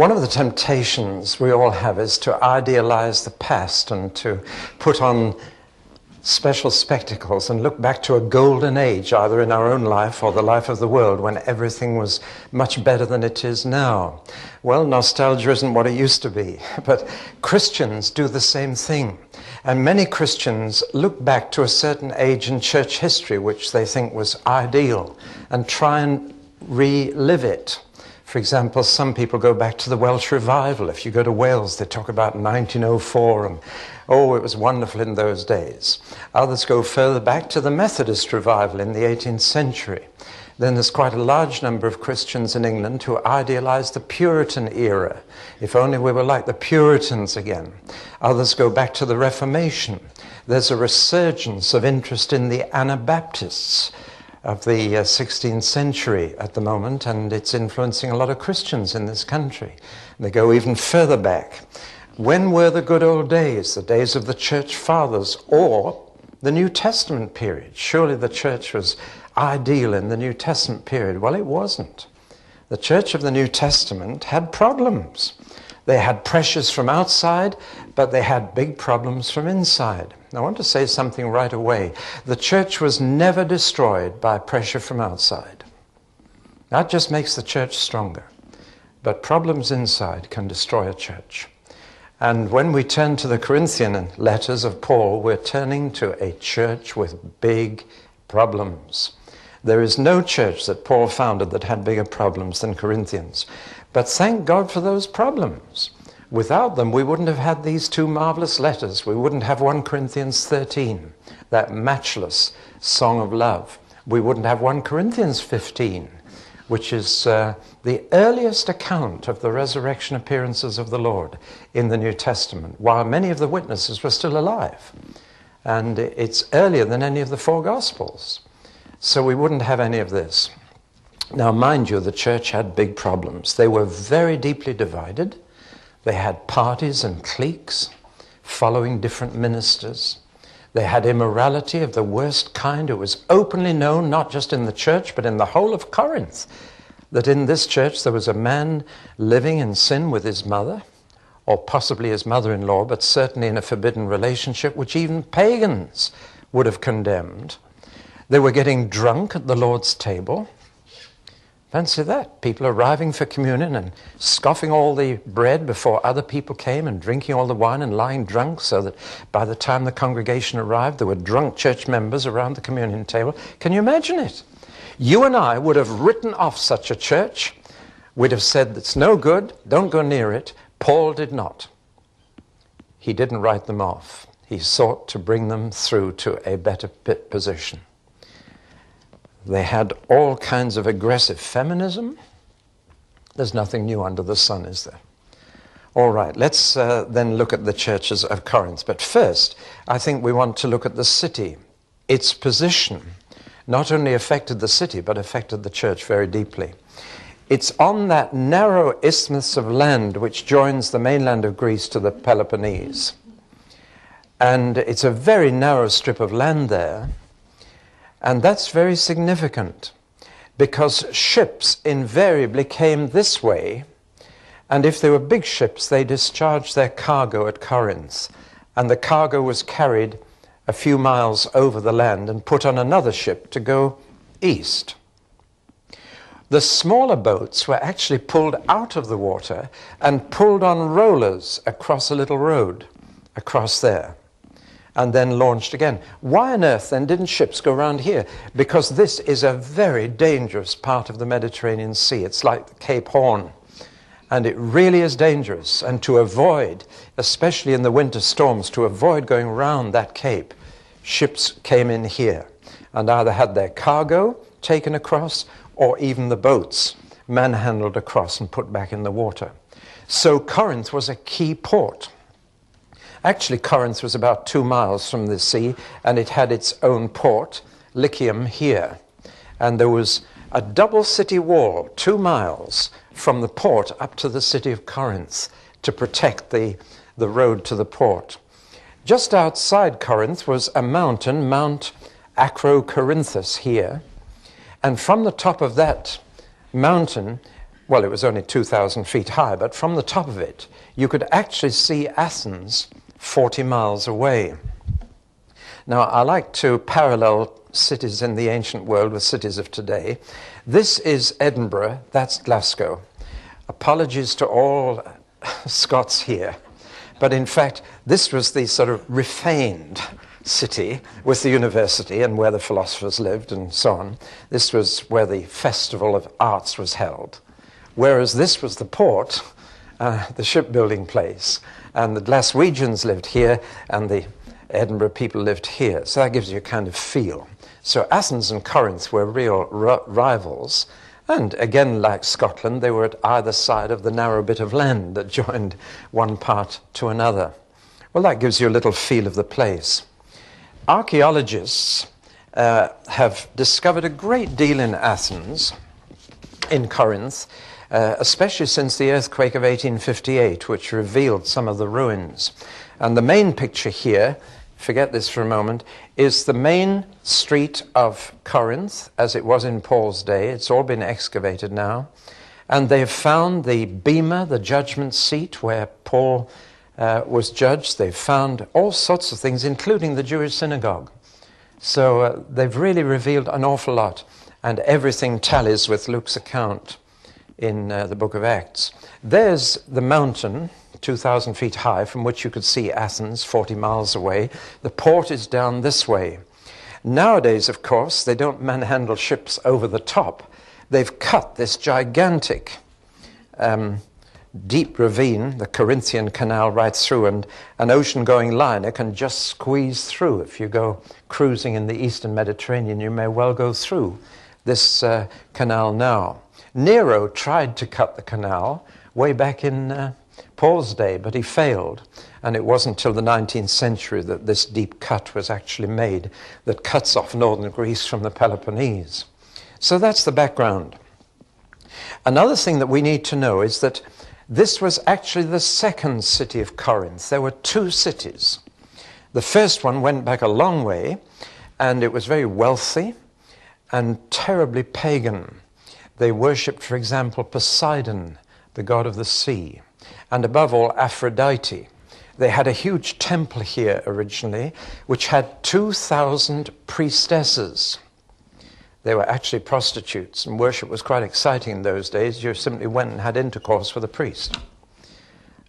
One of the temptations we all have is to idealize the past and to put on special spectacles and look back to a golden age, either in our own life or the life of the world, when everything was much better than it is now. Well, nostalgia isn't what it used to be, but Christians do the same thing. And many Christians look back to a certain age in church history which they think was ideal and try and relive it. For example, some people go back to the Welsh revival. If you go to Wales, they talk about 1904 and, oh, it was wonderful in those days. Others go further back to the Methodist revival in the 18th century. Then there's quite a large number of Christians in England who idealize the Puritan era. If only we were like the Puritans again. Others go back to the Reformation. There's a resurgence of interest in the Anabaptists of the 16th century at the moment, and it's influencing a lot of Christians in this country. They go even further back. When were the good old days, the days of the church fathers, or the New Testament period? Surely the church was ideal in the New Testament period. Well, it wasn't. The church of the New Testament had problems. They had pressures from outside, but they had big problems from inside. I want to say something right away. The church was never destroyed by pressure from outside. That just makes the church stronger. But problems inside can destroy a church. And when we turn to the Corinthian letters of Paul, we're turning to a church with big problems. There is no church that Paul founded that had bigger problems than Corinthians. But thank God for those problems. Without them, we wouldn't have had these two marvelous letters. We wouldn't have 1 Corinthians 13, that matchless song of love. We wouldn't have 1 Corinthians 15, which is the earliest account of the resurrection appearances of the Lord in the New Testament, while many of the witnesses were still alive. And it's earlier than any of the 4 Gospels. So we wouldn't have any of this. Now, mind you, the church had big problems. They were very deeply divided. They had parties and cliques following different ministers. They had immorality of the worst kind. It was openly known, not just in the church, but in the whole of Corinth, that in this church there was a man living in sin with his mother, or possibly his mother-in-law, but certainly in a forbidden relationship, which even pagans would have condemned. They were getting drunk at the Lord's table. Fancy that, people arriving for communion and scoffing all the bread before other people came and drinking all the wine and lying drunk, so that by the time the congregation arrived, there were drunk church members around the communion table. Can you imagine it? You and I would have written off such a church. We'd have said, it's no good, don't go near it. Paul did not. He didn't write them off. He sought to bring them through to a better position. They had all kinds of aggressive feminism. There's nothing new under the sun, is there? All right, let's then look at the churches of Corinth. But first, I think we want to look at the city. Its position not only affected the city, but affected the church very deeply. It's on that narrow isthmus of land which joins the mainland of Greece to the Peloponnese. And it's a very narrow strip of land there. And that's very significant, because ships invariably came this way, and if they were big ships, they discharged their cargo at Corinth, and the cargo was carried a few miles over the land and put on another ship to go east. The smaller boats were actually pulled out of the water and pulled on rollers across a little road across there, and then launched again. Why on earth then didn't ships go around here? Because this is a very dangerous part of the Mediterranean Sea. It's like Cape Horn, and it really is dangerous. And to avoid, especially in the winter storms, to avoid going around that cape, ships came in here and either had their cargo taken across or even the boats manhandled across and put back in the water. So Corinth was a key port. Actually, Corinth was about 2 miles from the sea, and it had its own port, Lycium, here. And there was a double city wall, 2 miles from the port up to the city of Corinth, to protect the road to the port. Just outside Corinth was a mountain, Mount Acrocorinthus here, and from the top of that mountain well, it was only 2,000 feet high, but from the top of it, you could actually see Athens 40 miles away. Now, I like to parallel cities in the ancient world with cities of today. This is Edinburgh, that's Glasgow. Apologies to all Scots here, but in fact, this was the sort of refined city with the university and where the philosophers lived and so on. This was where the Festival of Arts was held, whereas this was the port, the shipbuilding place, and the Glaswegians lived here and the Edinburgh people lived here. So that gives you a kind of feel. So Athens and Corinth were real rivals, and again, like Scotland, they were at either side of the narrow bit of land that joined one part to another. Well, that gives you a little feel of the place. Archaeologists have discovered a great deal in Athens, in Corinth, especially since the earthquake of 1858, which revealed some of the ruins. And the main picture here, forget this for a moment, is the main street of Corinth, as it was in Paul's day. It's all been excavated now. And they've found the bema, the judgment seat, where Paul was judged. They've found all sorts of things, including the Jewish synagogue. So they've really revealed an awful lot, and everything tallies with Luke's account in the book of Acts. There's the mountain, 2,000 feet high, from which you could see Athens 40 miles away. The port is down this way. Nowadays, of course, they don't manhandle ships over the top. They've cut this gigantic deep ravine, the Corinthian Canal, right through, and an ocean-going liner can just squeeze through. If you go cruising in the eastern Mediterranean, you may well go through this canal now. Nero tried to cut the canal way back in Paul's day, but he failed, and it wasn't until the 19th century that this deep cut was actually made that cuts off northern Greece from the Peloponnese. So that's the background. Another thing that we need to know is that this was actually the second city of Corinth. There were two cities. The first one went back a long way, and it was very wealthy and terribly pagan. They worshipped, for example, Poseidon, the god of the sea, and above all, Aphrodite. They had a huge temple here originally, which had 2,000 priestesses. They were actually prostitutes, and worship was quite exciting in those days. You simply went and had intercourse with a priest.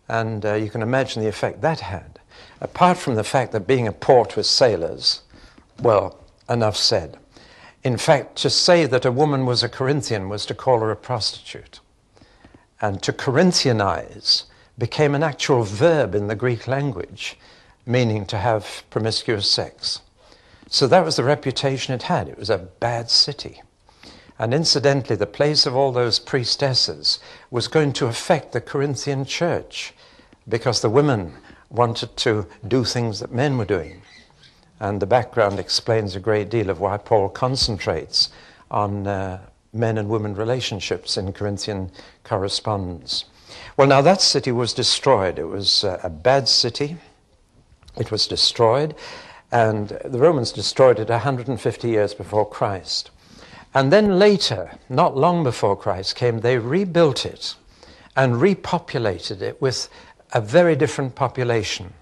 And you can imagine the effect that had. Apart from the fact that being a port with sailors, well, enough said. In fact, to say that a woman was a Corinthian was to call her a prostitute. And to Corinthianize became an actual verb in the Greek language, meaning to have promiscuous sex. So that was the reputation it had. It was a bad city. And incidentally, the place of all those priestesses was going to affect the Corinthian church, because the women wanted to do things that men were doing. And the background explains a great deal of why Paul concentrates on men and women relationships in Corinthian correspondence. Well, now that city was destroyed. It was a bad city. It was destroyed. And the Romans destroyed it 150 years before Christ. And then later, not long before Christ came, they rebuilt it and repopulated it with a very different population.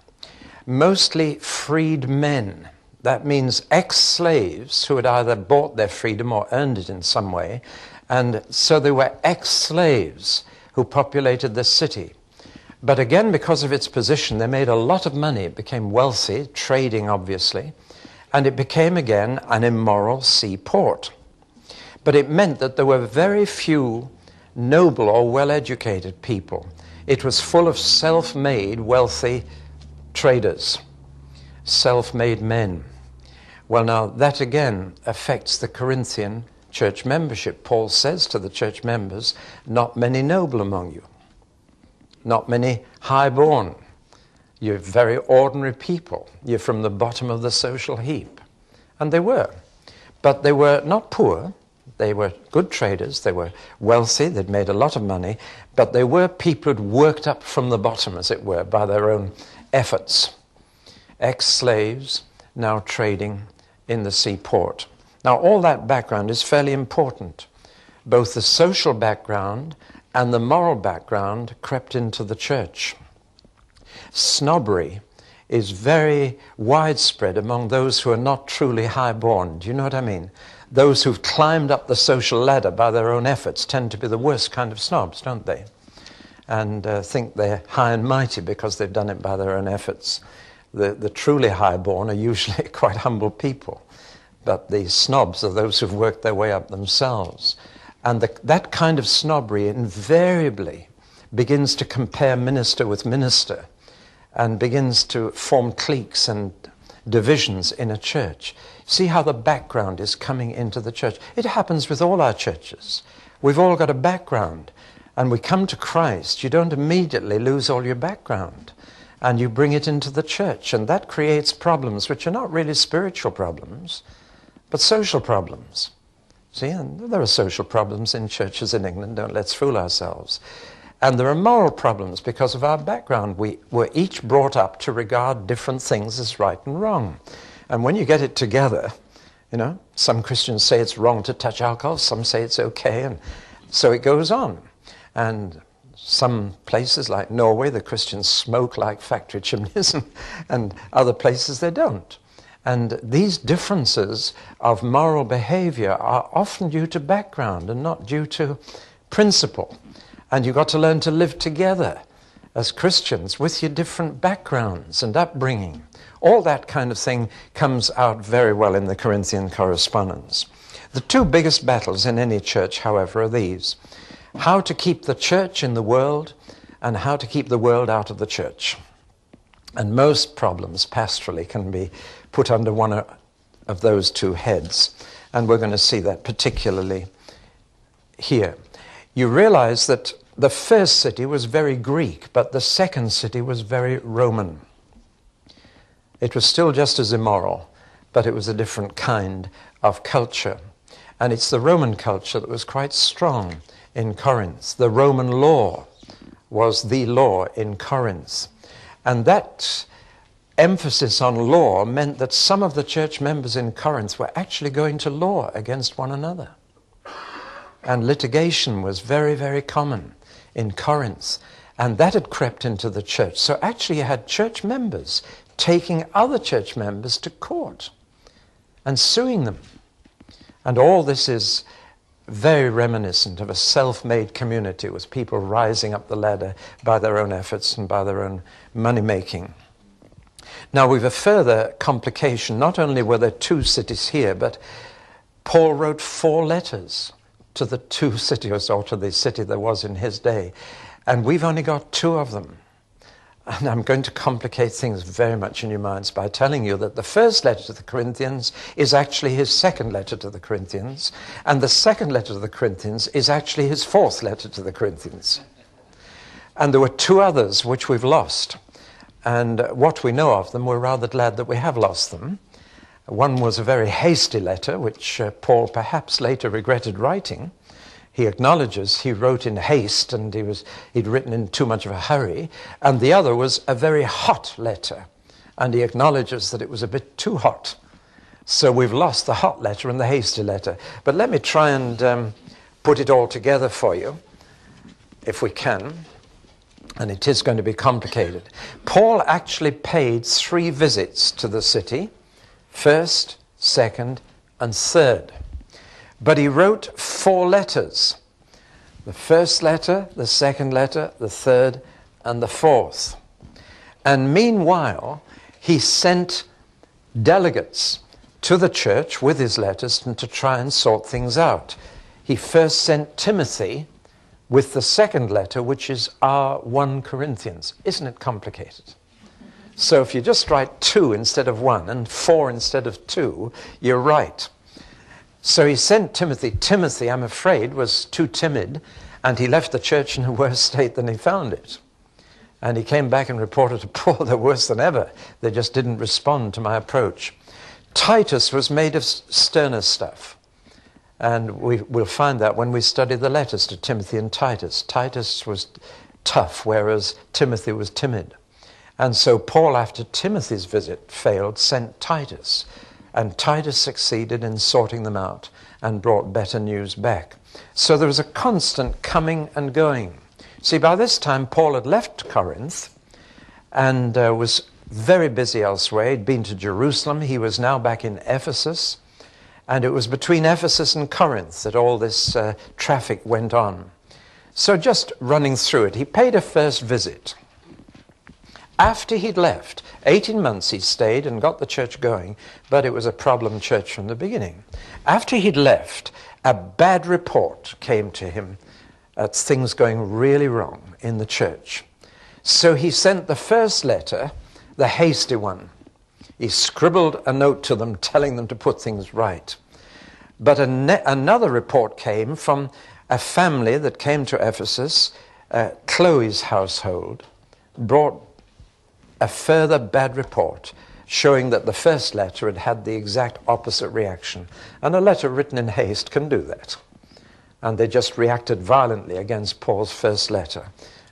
Mostly freed men. That means ex-slaves who had either bought their freedom or earned it in some way. And so they were ex-slaves who populated the city. But again, because of its position, they made a lot of money. It became wealthy, trading obviously, and it became again an immoral seaport. But it meant that there were very few noble or well-educated people. It was full of self-made, wealthy traders, self-made men. Well, now that again affects the Corinthian church membership. Paul says to the church members, not many noble among you. Not many high-born. You're very ordinary people. You're from the bottom of the social heap. And they were. But they were not poor. They were good traders. They were wealthy. They'd made a lot of money. But they were people who'd worked up from the bottom, as it were, by their own efforts. Ex-slaves now trading in the seaport. Now, all that background is fairly important. Both the social background and the moral background crept into the church. Snobbery is very widespread among those who are not truly high-born. Do you know what I mean? Those who've climbed up the social ladder by their own efforts tend to be the worst kind of snobs, don't they? And think they're high and mighty because they've done it by their own efforts. The truly high-born are usually quite humble people, but the snobs are those who've worked their way up themselves. And that kind of snobbery invariably begins to compare minister with minister and begins to form cliques and divisions in a church. See how the background is coming into the church. It happens with all our churches. We've all got a background, and we come to Christ. You don't immediately lose all your background, and you bring it into the church, and that creates problems which are not really spiritual problems, but social problems. See, and there are social problems in churches in England, let's fool ourselves. And there are moral problems because of our background. We were each brought up to regard different things as right and wrong. And when you get it together, some Christians say it's wrong to touch alcohol, some say it's okay, and so it goes on. And some places like Norway, the Christians smoke like factory chimneys, and other places they don't. And these differences of moral behavior are often due to background and not due to principle. And you've got to learn to live together as Christians with your different backgrounds and upbringing. All that kind of thing comes out very well in the Corinthian correspondence. The two biggest battles in any church, however, are these: how to keep the church in the world and how to keep the world out of the church. And most problems pastorally can be put under one of those two heads. And we're going to see that particularly here. You realize that the first city was very Greek, but the second city was very Roman. It was still just as immoral, but it was a different kind of culture. And it's the Roman culture that was quite strong in Corinth. The Roman law was the law in Corinth. And that emphasis on law meant that some of the church members in Corinth were actually going to law against one another. And litigation was very, very common in Corinth. And that had crept into the church. So actually you had church members taking other church members to court and suing them. And all this is very reminiscent of a self-made community with people rising up the ladder by their own efforts and by their own money-making. Now we've a further complication. Not only were there two cities here, but Paul wrote 4 letters to the 2 cities, or to the city there was in his day. And we've only got 2 of them. And I'm going to complicate things very much in your minds by telling you that the first letter to the Corinthians is actually his second letter to the Corinthians, and the second letter to the Corinthians is actually his 4th letter to the Corinthians. And there were 2 others which we've lost. And what we know of them, we're rather glad that we have lost them. One was a very hasty letter, which Paul perhaps later regretted writing. He acknowledges he wrote in haste and he'd written in too much of a hurry. And the other was a very hot letter, and he acknowledges that it was a bit too hot. So we've lost the hot letter and the hasty letter. But let me try and put it all together for you, if we can. And it is going to be complicated. Paul actually paid 3 visits to the city, 1st, 2nd, and 3rd. But he wrote 4 letters. The first letter, the second letter, the 3rd, and the 4th. And meanwhile, he sent delegates to the church with his letters and to try and sort things out. He first sent Timothy with the second letter, which is our 1 Corinthians. Isn't it complicated? So if you just write 2 instead of 1 and 4 instead of 2, you're right. So he sent Timothy. Timothy, I'm afraid, was too timid, and he left the church in a worse state than he found it. And he came back and reported to Paul, they're worse than ever. They just didn't respond to my approach. Titus was made of sterner stuff. And we'll find that when we study the letters to Timothy and Titus. Titus was tough, whereas Timothy was timid. And so Paul, after Timothy's visit failed, sent Titus. And Titus succeeded in sorting them out and brought better news back. So there was a constant coming and going. See, by this time, Paul had left Corinth and was very busy elsewhere. He'd been to Jerusalem. He was now back in Ephesus. And it was between Ephesus and Corinth that all this traffic went on. So just running through it, he paid a first visit. After he'd left, 18 months he stayed and got the church going, but it was a problem church from the beginning. After he'd left, a bad report came to him at things going really wrong in the church. So he sent the first letter, the hasty one. He scribbled a note to them telling them to put things right. But another report came from a family that came to Ephesus, Chloe's household, brought a further bad report showing that the first letter had had the exact opposite reaction. And a letter written in haste can do that. And they just reacted violently against Paul's first letter.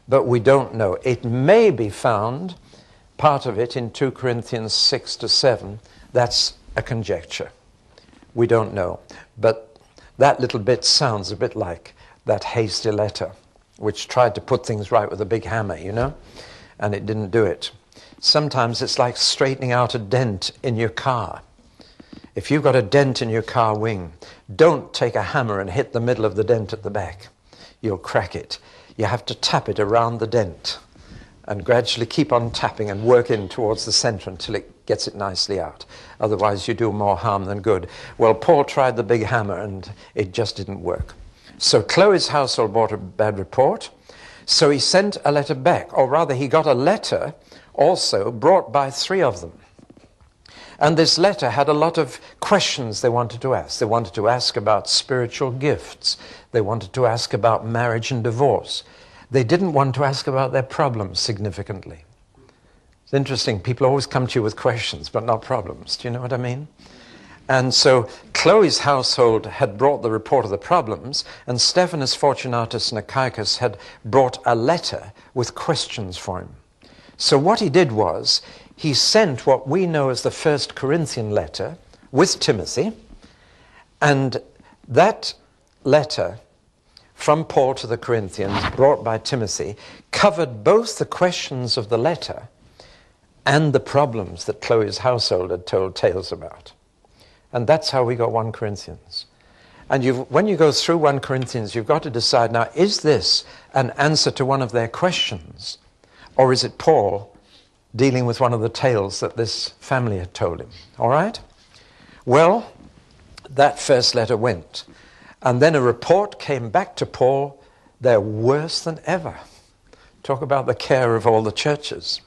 But we don't know. It may be found, part of it, in 2 Corinthians 6 to 7. That's a conjecture. We don't know. But that little bit sounds a bit like that hasty letter, which tried to put things right with a big hammer, you know, and it didn't do it. Sometimes it's like straightening out a dent in your car. If you've got a dent in your car wing, don't take a hammer and hit the middle of the dent at the back. You'll crack it. You have to tap it around the dent and gradually keep on tapping and work in towards the center until it gets it nicely out. Otherwise, you do more harm than good. Well, Paul tried the big hammer and it just didn't work. So Chloe's household brought a bad report. So he sent a letter back, or rather he got a letter also brought by 3 of them. And this letter had a lot of questions they wanted to ask. They wanted to ask about spiritual gifts. They wanted to ask about marriage and divorce. They didn't want to ask about their problems significantly. It's interesting, people always come to you with questions, but not problems. Do you know what I mean? And so Chloe's household had brought the report of the problems, and Stephanus, Fortunatus, and Achaicus had brought a letter with questions for him. So what he did was, he sent what we know as the 1 Corinthian letter with Timothy, and that letter from Paul to the Corinthians, brought by Timothy, covered both the questions of the letter and the problems that Chloe's household had told tales about. And that's how we got 1 Corinthians. And when you go through 1 Corinthians, you've got to decide, now, is this an answer to one of their questions? Or is it Paul dealing with one of the tales that this family had told him? All right? Well, that first letter went. And then a report came back to Paul. They're worse than ever. Talk about the care of all the churches.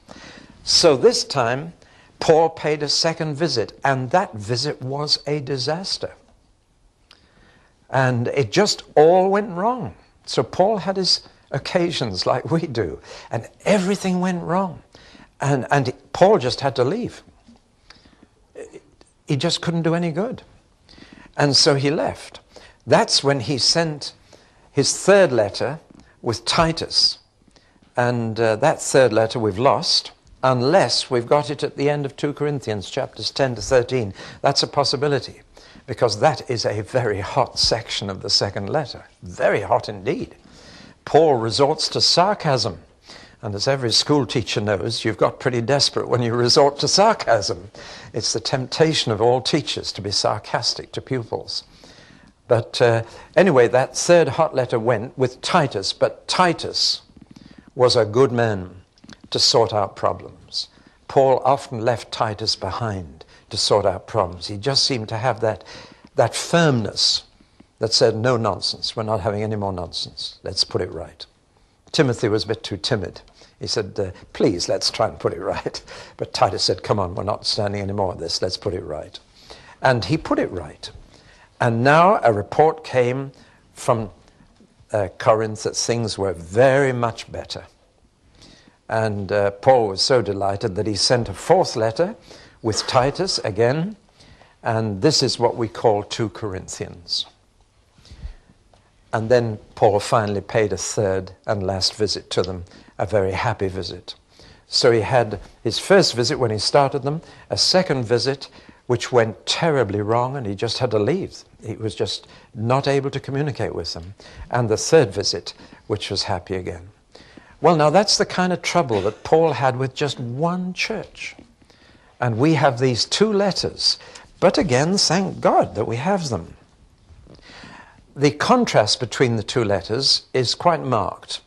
So this time, Paul paid a second visit, and that visit was a disaster. And it just all went wrong. So Paul had his occasions like we do, and everything went wrong. And Paul just had to leave. He just couldn't do any good. And so he left. That's when he sent his third letter with Titus. And that third letter we've lost, unless we've got it at the end of 2 Corinthians, chapters 10 to 13. That's a possibility, because that is a very hot section of the second letter. Very hot indeed. Paul resorts to sarcasm. And as every school teacher knows, you've got pretty desperate when you resort to sarcasm. It's the temptation of all teachers to be sarcastic to pupils. But anyway, that third hot letter went with Titus, but Titus was a good man to sort out problems. Paul often left Titus behind to sort out problems. He just seemed to have that firmness that said, no nonsense, we're not having any more nonsense, let's put it right. Timothy was a bit too timid. He said, please, let's try and put it right. But Titus said, come on, we're not standing any more of this, let's put it right. And he put it right. And now a report came from Corinth that things were very much better. And Paul was so delighted that he sent a fourth letter with Titus again. And this is what we call 2 Corinthians. And then Paul finally paid a third and last visit to them, a very happy visit. So he had his first visit when he started them, a second visit which went terribly wrong, and he just had to leave. He was just not able to communicate with them. And the third visit, which was happy again. Well, now that's the kind of trouble that Paul had with just one church. And we have these two letters. But again, thank God that we have them. The contrast between the two letters is quite marked.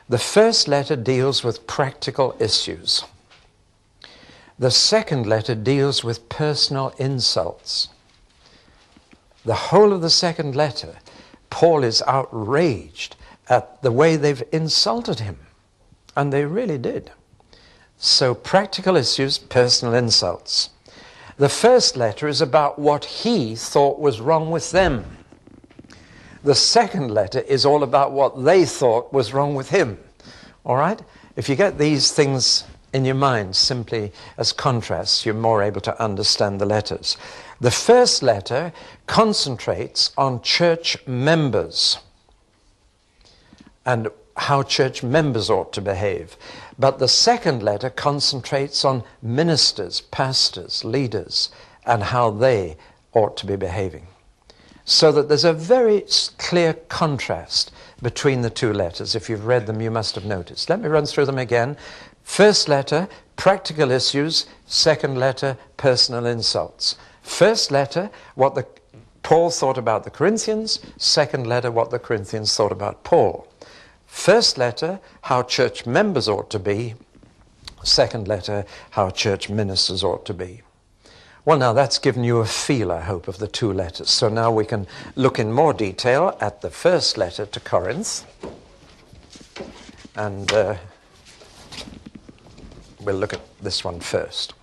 The first letter deals with practical issues. The second letter deals with personal insults. The whole of the second letter, Paul is outraged at the way they've insulted him. And they really did. So practical issues, personal insults. The first letter is about what he thought was wrong with them. The second letter is all about what they thought was wrong with him. All right? If you get these things in your mind simply as contrasts, you're more able to understand the letters. The first letter concentrates on church members and how church members ought to behave. But the second letter concentrates on ministers, pastors, leaders, and how they ought to be behaving. So that there's a very clear contrast between the two letters. If you've read them, you must have noticed. Let me run through them again. First letter, practical issues. Second letter, personal insults. First letter, what Paul thought about the Corinthians. Second letter, what the Corinthians thought about Paul. First letter, how church members ought to be. Second letter, how church ministers ought to be. Well, now that's given you a feel, I hope, of the two letters. So now we can look in more detail at the first letter to Corinth. And we'll look at this one first.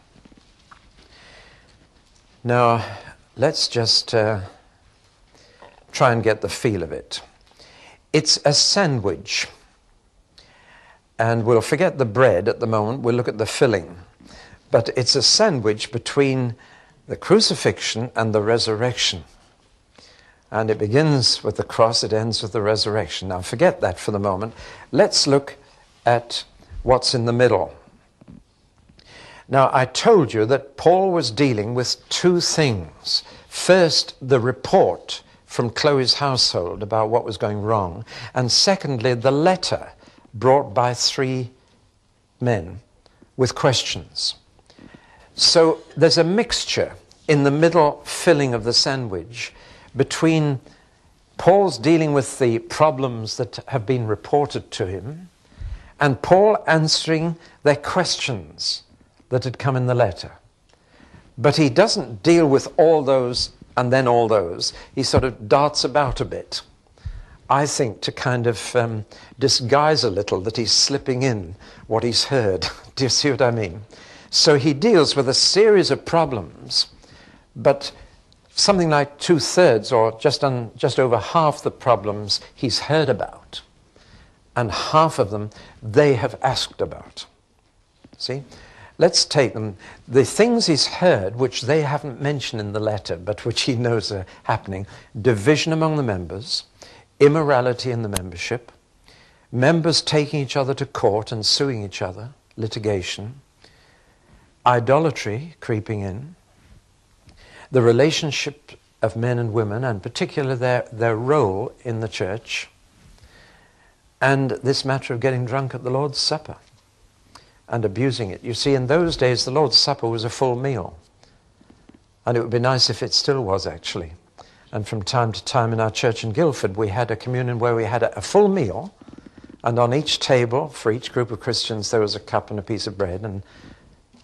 Now, let's just try and get the feel of it. It's a sandwich. And we'll forget the bread at the moment. We'll look at the filling. But it's a sandwich between the crucifixion and the resurrection. And it begins with the cross, it ends with the resurrection. Now forget that for the moment. Let's look at what's in the middle. Now I told you that Paul was dealing with two things. First, the report from Chloe's household about what was going wrong. And secondly, the letter brought by three men with questions. So there's a mixture in the middle filling of the sandwich between Paul's dealing with the problems that have been reported to him and Paul answering their questions that had come in the letter. But he doesn't deal with all those and then all those. He sort of darts about a bit, I think, to kind of disguise a little that he's slipping in what he's heard. Do you see what I mean? So he deals with a series of problems, but something like 2/3 or just over half the problems he's heard about, and half of them they have asked about. See? Let's take them. The things he's heard, which they haven't mentioned in the letter, but which he knows are happening: division among the members, immorality in the membership, members taking each other to court and suing each other, litigation, idolatry creeping in, the relationship of men and women, and particularly their role in the church, and this matter of getting drunk at the Lord's Supper and abusing it. You see, in those days, the Lord's Supper was a full meal. And it would be nice if it still was, actually. And from time to time in our church in Guildford, we had a communion where we had a full meal, and on each table, for each group of Christians, there was a cup and a piece of bread, and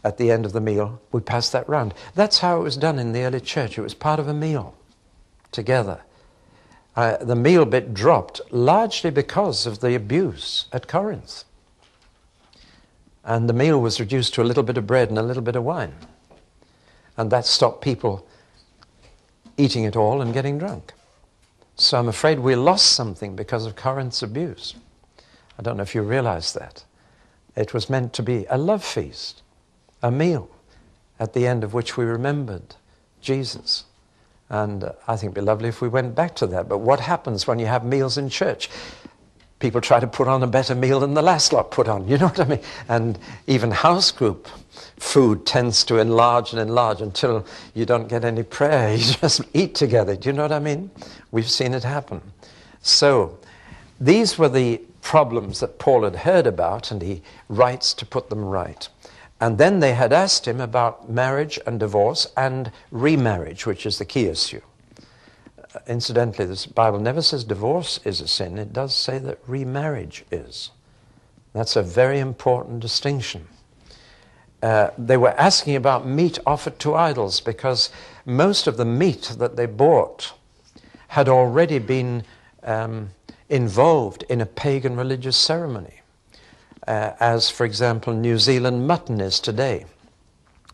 at the end of the meal, we passed that round. That's how it was done in the early church. It was part of a meal together. The meal bit dropped largely because of the abuse at Corinth. And the meal was reduced to a little bit of bread and a little bit of wine. And that stopped people eating it all and getting drunk. So I'm afraid we lost something because of Corinth's abuse. I don't know if you realize that. It was meant to be a love feast, a meal, at the end of which we remembered Jesus. And I think it'd be lovely if we went back to that. But what happens when you have meals in church? people try to put on a better meal than the last lot put on. You know what I mean? And even house group food tends to enlarge and enlarge until you don't get any prayer. You just eat together. Do you know what I mean? We've seen it happen. So these were the problems that Paul had heard about, and he writes to put them right. And then they had asked him about marriage and divorce and remarriage, which is the key issue. Incidentally, the Bible never says divorce is a sin. It does say that remarriage is. That's a very important distinction. They were asking about meat offered to idols because most of the meat that they bought had already been involved in a pagan religious ceremony, as, for example, New Zealand mutton is today.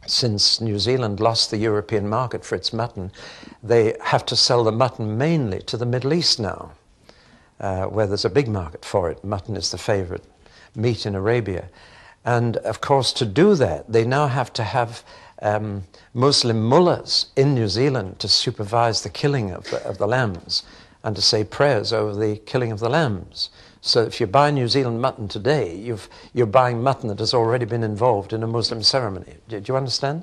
Since New Zealand lost the European market for its mutton, they have to sell the mutton mainly to the Middle East now, where there's a big market for it. Mutton is the favorite meat in Arabia. And, of course, to do that, they now have to have Muslim mullahs in New Zealand to supervise the killing of the lambs and to say prayers over the killing of the lambs. So if you buy New Zealand mutton today, you're buying mutton that has already been involved in a Muslim ceremony. Do you understand?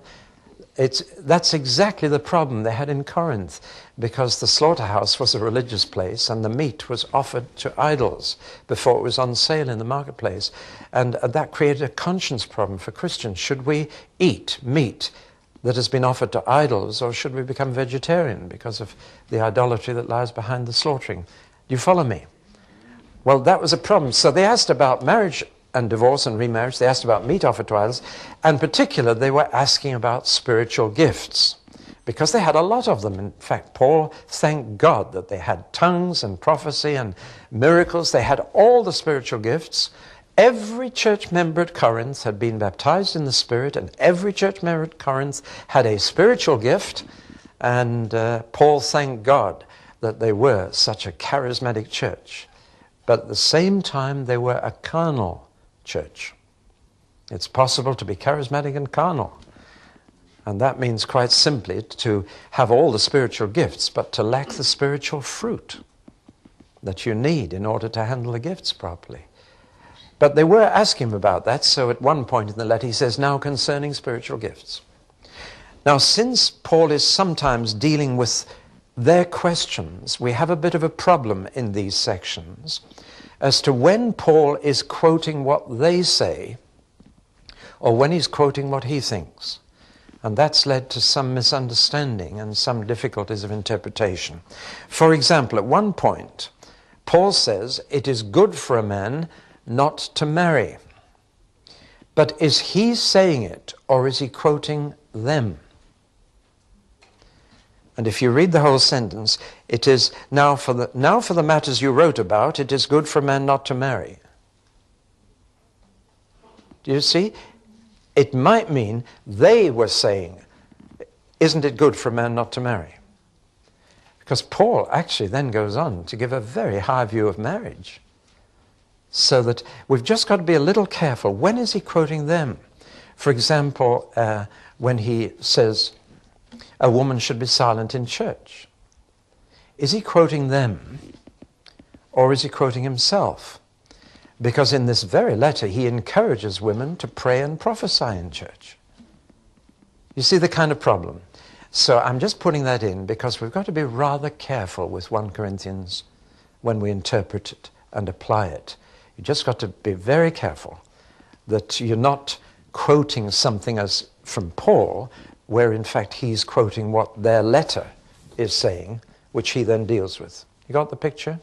That's exactly the problem they had in Corinth, because the slaughterhouse was a religious place and the meat was offered to idols before it was on sale in the marketplace. And that created a conscience problem for Christians. Should we eat meat that has been offered to idols, or should we become vegetarian because of the idolatry that lies behind the slaughtering? Do you follow me? Well, that was a problem. So they asked about marriage and divorce and remarriage. They asked about meat offered to idols. And in particular, they were asking about spiritual gifts, because they had a lot of them. In fact, Paul thanked God that they had tongues and prophecy and miracles. They had all the spiritual gifts. Every church member at Corinth had been baptized in the Spirit, and every church member at Corinth had a spiritual gift. And Paul thanked God that they were such a charismatic church. But at the same time, they were a carnal church. It's possible to be charismatic and carnal. And that means quite simply to have all the spiritual gifts, but to lack the spiritual fruit that you need in order to handle the gifts properly. But they were asking him about that, so at one point in the letter he says, now concerning spiritual gifts. Now, since Paul is sometimes dealing with their questions, we have a bit of a problem in these sections as to when Paul is quoting what they say or when he's quoting what he thinks. And that's led to some misunderstanding and some difficulties of interpretation. For example, at one point, Paul says, it is good for a man not to marry. But is he saying it, or is he quoting them? And if you read the whole sentence, it is, now for the matters you wrote about, it is good for a man not to marry. Do you see? It might mean they were saying, isn't it good for a man not to marry? Because Paul actually then goes on to give a very high view of marriage. So that we've just got to be a little careful. When is he quoting them? For example, when he says, a woman should be silent in church. Is he quoting them, or is he quoting himself? Because in this very letter, he encourages women to pray and prophesy in church. You see the kind of problem? So I'm just putting that in because we've got to be rather careful with 1 Corinthians when we interpret it and apply it. You just got to be very careful that you're not quoting something as from Paul, where in fact he's quoting what their letter is saying, which he then deals with. You got the picture?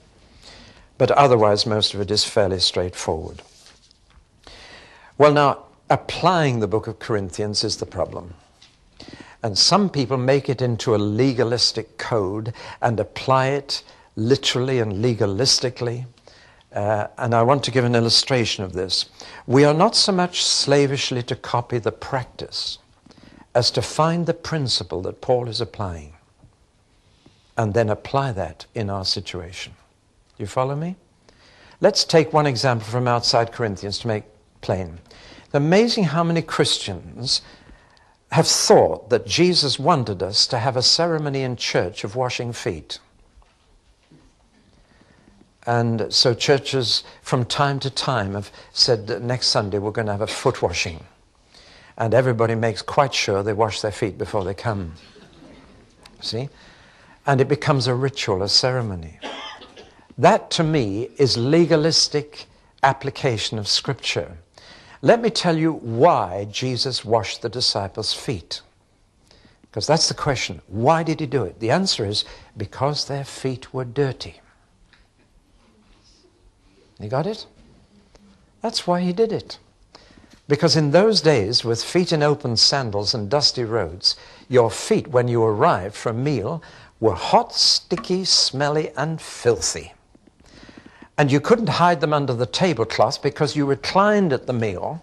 But otherwise, most of it is fairly straightforward. Well, now, applying the book of Corinthians is the problem. And some people make it into a legalistic code and apply it literally and legalistically. And I want to give an illustration of this. We are not so much slavishly to copy the practice as to find the principle that Paul is applying and then apply that in our situation. Do you follow me? Let's take one example from outside Corinthians to make plain. It's amazing how many Christians have thought that Jesus wanted us to have a ceremony in church of washing feet. And so churches from time to time have said that next Sunday we're going to have a foot washing. And everybody makes quite sure they wash their feet before they come. See? And it becomes a ritual, a ceremony. That to me is legalistic application of Scripture. Let me tell you why Jesus washed the disciples' feet. Because that's the question. Why did he do it? The answer is because their feet were dirty. You got it? That's why he did it. Because in those days, with feet in open sandals and dusty roads, your feet, when you arrived for a meal, were hot, sticky, smelly, and filthy. And you couldn't hide them under the tablecloth because you reclined at the meal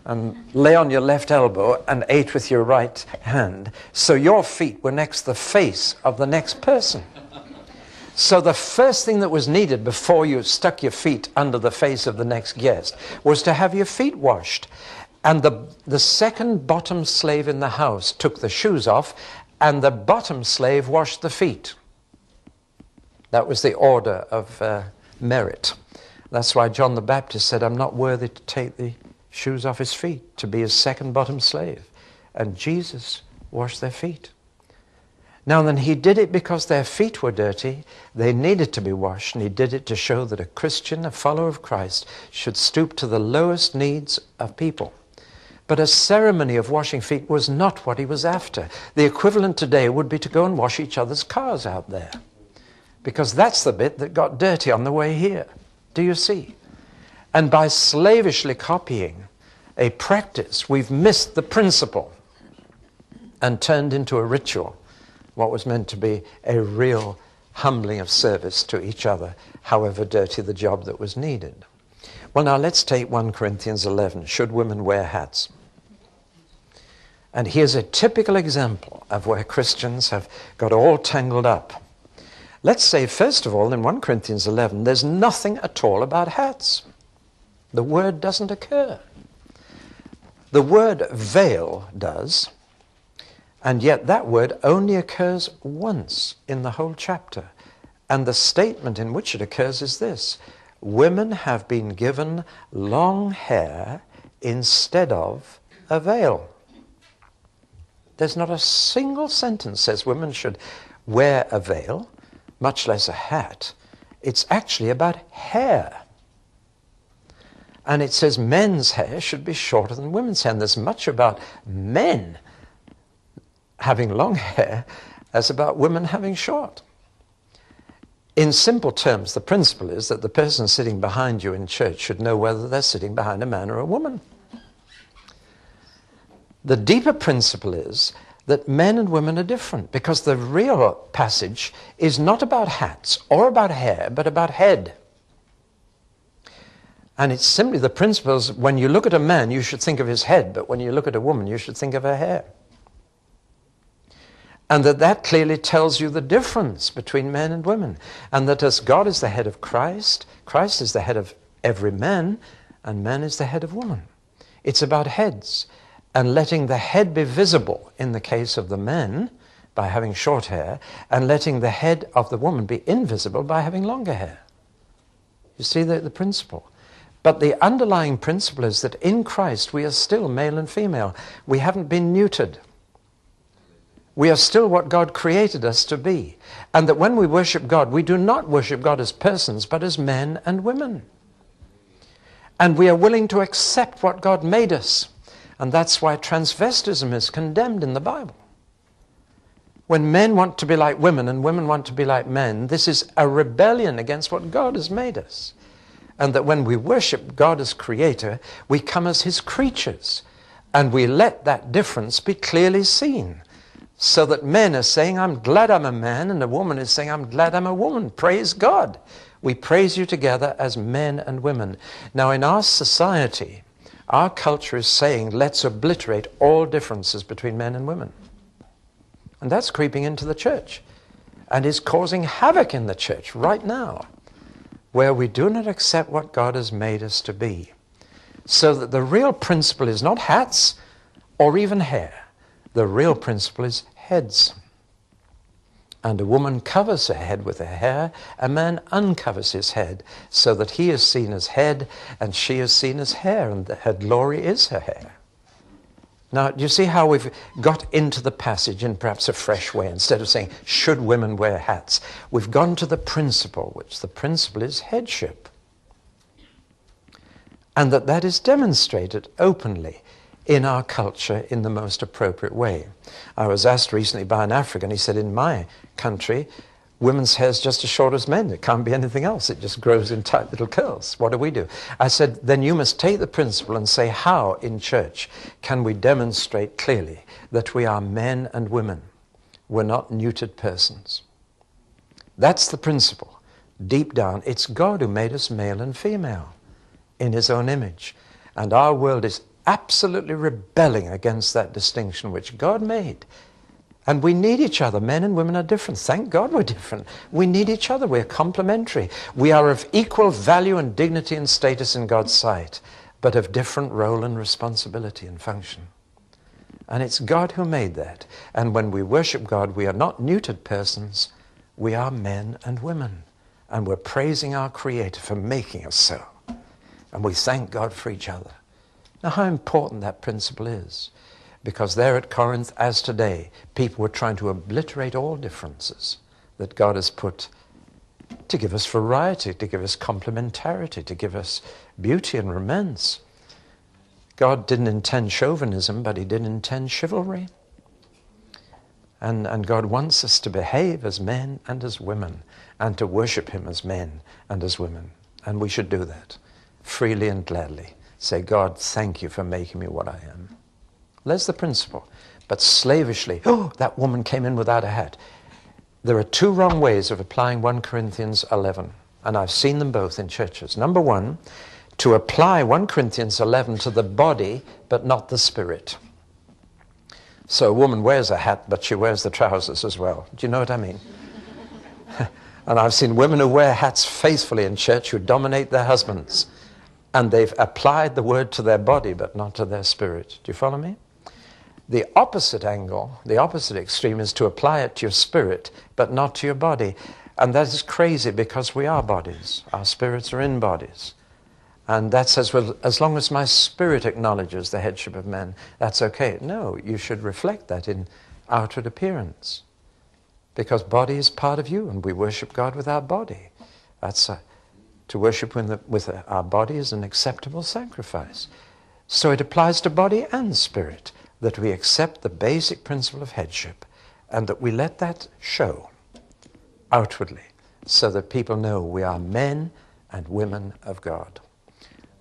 and lay on your left elbow and ate with your right hand. So your feet were next to the face of the next person. So the first thing that was needed before you stuck your feet under the face of the next guest was to have your feet washed. And the second bottom slave in the house took the shoes off, and the bottom slave washed the feet. That was the order of merit. That's why John the Baptist said, I'm not worthy to take the shoes off his feet, to be his second bottom slave. And Jesus washed their feet. Now then, he did it because their feet were dirty. They needed to be washed, and he did it to show that a Christian, a follower of Christ, should stoop to the lowest needs of people. But a ceremony of washing feet was not what he was after. The equivalent today would be to go and wash each other's cars out there, because that's the bit that got dirty on the way here. Do you see? And by slavishly copying a practice, we've missed the principle and turned into a ritual what was meant to be a real humbling of service to each other, however dirty the job that was needed. Well, now let's take 1 Corinthians 11. Should women wear hats? And here's a typical example of where Christians have got all tangled up. Let's say, first of all, in 1 Corinthians 11, there's nothing at all about hats. The word doesn't occur. The word veil does, and yet that word only occurs once in the whole chapter. And the statement in which it occurs is this: women have been given long hair instead of a veil. There's not a single sentence says women should wear a veil, much less a hat. It's actually about hair. And it says men's hair should be shorter than women's hair. And there's much about men having long hair as about women having short. In simple terms, the principle is that the person sitting behind you in church should know whether they're sitting behind a man or a woman. The deeper principle is that men and women are different, because the real passage is not about hats or about hair, but about head. And it's simply the principles: when you look at a man, you should think of his head, but when you look at a woman, you should think of her hair. And that clearly tells you the difference between men and women. And that as God is the head of Christ, Christ is the head of every man, and man is the head of woman. It's about heads, and letting the head be visible in the case of the men by having short hair, and letting the head of the woman be invisible by having longer hair. You see the principle? But the underlying principle is that in Christ we are still male and female. We haven't been neutered. We are still what God created us to be. And that when we worship God, we do not worship God as persons, but as men and women. And we are willing to accept what God made us. And that's why transvestism is condemned in the Bible. When men want to be like women and women want to be like men, this is a rebellion against what God has made us. And that when we worship God as creator, we come as his creatures. And we let that difference be clearly seen. So that men are saying, I'm glad I'm a man, and a woman is saying, I'm glad I'm a woman. Praise God. We praise you together as men and women. Now in our society, our culture is saying, let's obliterate all differences between men and women. And that's creeping into the church and is causing havoc in the church right now, where we do not accept what God has made us to be. So that the real principle is not hats or even hair. The real principle is heads. And a woman covers her head with her hair, a man uncovers his head, so that he is seen as head and she is seen as hair, and her glory is her hair. Now, do you see how we've got into the passage in perhaps a fresh way? Instead of saying, should women wear hats? We've gone to the principle, which the principle is headship. And that is demonstrated openly in our culture in the most appropriate way. I was asked recently by an African, he said, in my country, women's hair is just as short as men. It can't be anything else. It just grows in tight little curls. What do? I said, then you must take the principle and say, how in church can we demonstrate clearly that we are men and women? We're not neutered persons. That's the principle. Deep down, it's God who made us male and female in his own image. And our world is absolutely rebelling against that distinction which God made. And we need each other. Men and women are different. Thank God we're different. We need each other. We're complementary. We are of equal value and dignity and status in God's sight, but of different role and responsibility and function. And it's God who made that. And when we worship God, we are not neutered persons. We are men and women. And we're praising our Creator for making us so. And we thank God for each other. Now, how important that principle is. Because there at Corinth, as today, people were trying to obliterate all differences that God has put to give us variety, to give us complementarity, to give us beauty and romance. God didn't intend chauvinism, but he did intend chivalry. And God wants us to behave as men and as women, and to worship him as men and as women. And we should do that freely and gladly. Say, God, thank you for making me what I am. There's the principle. But slavishly, oh, that woman came in without a hat. There are two wrong ways of applying 1 Corinthians 11, and I've seen them both in churches. Number one, to apply 1 Corinthians 11 to the body, but not the spirit. So a woman wears a hat, but she wears the trousers as well. Do you know what I mean? And I've seen women who wear hats faithfully in church who dominate their husbands. And they've applied the word to their body, but not to their spirit. Do you follow me? The opposite angle, the opposite extreme, is to apply it to your spirit, but not to your body. And that is crazy, because we are bodies. Our spirits are in bodies. And that says, well, as long as my spirit acknowledges the headship of men, that's okay. No, you should reflect that in outward appearance. Because body is part of you, and we worship God with our body. To worship with our body is an acceptable sacrifice. So it applies to body and spirit, that we accept the basic principle of headship, and that we let that show outwardly, so that people know we are men and women of God.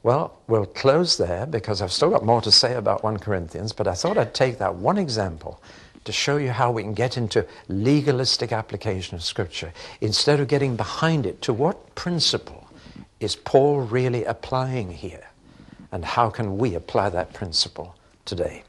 Well, we'll close there, because I've still got more to say about 1 Corinthians, but I thought I'd take that one example to show you how we can get into legalistic application of Scripture, instead of getting behind it. To what principle is Paul really applying here? And how can we apply that principle today?